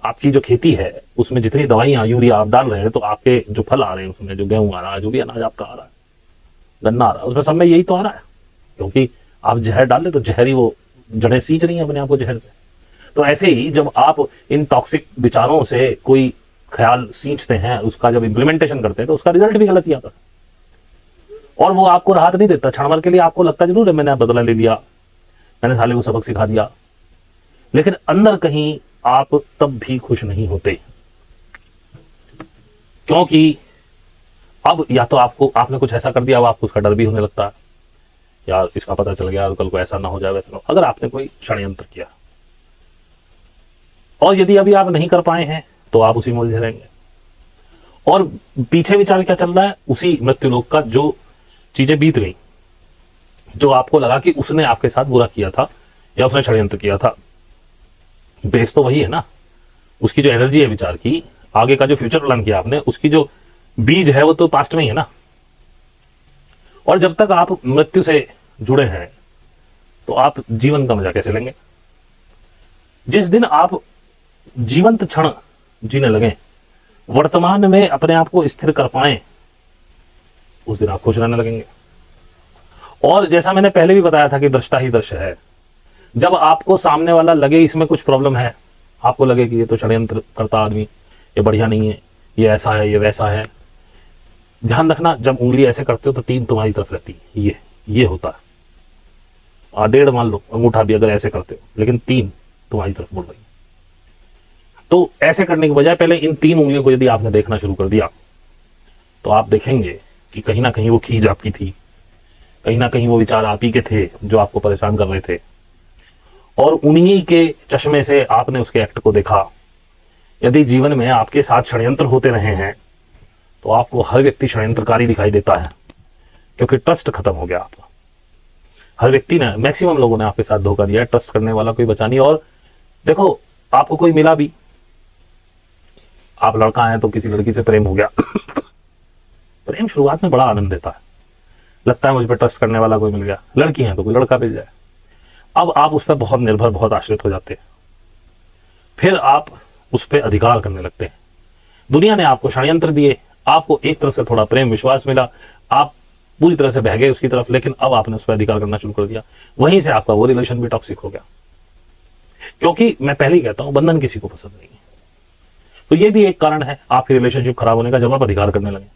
आपकी जो खेती है उसमें जितनी दवाइयां यूरिया आप डाल रहे हैं, तो आपके जो फल आ रहे हैं उसमें, जो गेहूं आ रहा है, जो भी अनाज आपका आ रहा है, गन्ना आ रहा है, उसमें सब में यही तो आ रहा है। क्योंकि आप जहर डाल ले तो जहर ही वो जड़ें सींच रही हैं अपने आप को जहर से। तो ऐसे ही जब आप इन टॉक्सिक विचारों से कोई ख्याल सींचते हैं, उसका जब इम्प्लीमेंटेशन करते हैं, तो उसका रिजल्ट भी गलत ही आता है। और वो आपको राहत नहीं देता। क्षण भर के लिए आपको लगता जरूर है मैंने बदला ले लिया, मैंने साले को सबक सिखा दिया, लेकिन अंदर कहीं आप तब भी खुश नहीं होते। क्योंकि अब या तो आपने कुछ ऐसा कर दिया, अब आपको उसका डर भी होने लगता है, यार इसका पता चल गया तो कल को ऐसा ना हो जाए, वैसा ना हो। अगर आपने कोई षड्यंत्र किया और यदि अभी आप नहीं कर पाए हैं, तो आप उसी में उलझे रहेंगे। और पीछे विचार क्या चल रहा है? उसी मृत्युलोक का, जो चीजें बीत गई, जो आपको लगा कि उसने आपके साथ बुरा किया था या उसने षड्यंत्र किया था, बेस तो वही है ना। उसकी जो एनर्जी है विचार की, आगे का जो फ्यूचर प्लान किया आपने, उसकी जो बीज है वो तो पास्ट में ही है ना। और जब तक आप मृत्यु से जुड़े हैं, तो आप जीवन का मजा कैसे लेंगे? जिस दिन आप जीवंत क्षण जीने लगे, वर्तमान में अपने आप को स्थिर कर पाए, उस दिन आप खुश रहने लगेंगे। और जैसा मैंने पहले भी बताया था कि दृष्टा ही दृश्य है। जब आपको सामने वाला लगे इसमें कुछ प्रॉब्लम है, आपको लगे कि ये तो षड्यंत्र करता आदमी, ये बढ़िया नहीं है, ये ऐसा है, ये वैसा है, ध्यान रखना, जब उंगली ऐसे करते हो तो 3 तुम्हारी तरफ रहती है, ये होता है। 1.5 मान लो, अंगूठा भी अगर ऐसे करते हो, लेकिन 3 तुम्हारी तरफ मुड़ रही। तो ऐसे करने के बजाय पहले इन 3 उंगलियों को यदि आपने देखना शुरू कर दिया, तो आप देखेंगे कि कहीं ना कहीं वो खींच आपकी थी, कहीं ना कहीं वो विचार आप ही के थे जो आपको परेशान कर रहे थे, और उन्हीं के चश्मे से आपने उसके एक्ट को देखा। यदि जीवन में आपके साथ षड्यंत्र होते रहे हैं, तो आपको हर व्यक्ति षड्यंत्रकारी दिखाई देता है, क्योंकि ट्रस्ट खत्म हो गया आपका। हर व्यक्ति ने, मैक्सिमम लोगों ने आपके साथ धोखा दिया है, ट्रस्ट करने वाला कोई बचा नहीं। और देखो, आपको कोई मिला भी, आप लड़का हैं तो किसी लड़की से प्रेम हो गया। प्रेम शुरुआत में बड़ा आनंद देता है, लगता है मुझ पर ट्रस्ट करने वाला कोई मिल गया। लड़की है तो कोई लड़का मिल जाए, अब आप उस पर बहुत निर्भर, बहुत आश्रित हो जाते हैं। फिर आप उस पर अधिकार करने लगते हैं। दुनिया ने आपको षड्यंत्र दिए, आपको एक तरफ से थोड़ा प्रेम विश्वास मिला, आप पूरी तरह से बह गए उसकी तरफ, लेकिन अब आपने उस पर अधिकार करना शुरू कर दिया। वहीं से आपका वो रिलेशन भी टॉक्सिक हो गया। क्योंकि मैं पहले ही कहता हूं, बंधन किसी को पसंद नहीं है। तो ये भी एक कारण है आपकी रिलेशनशिप खराब होने का, जब आप अधिकार करने लगे।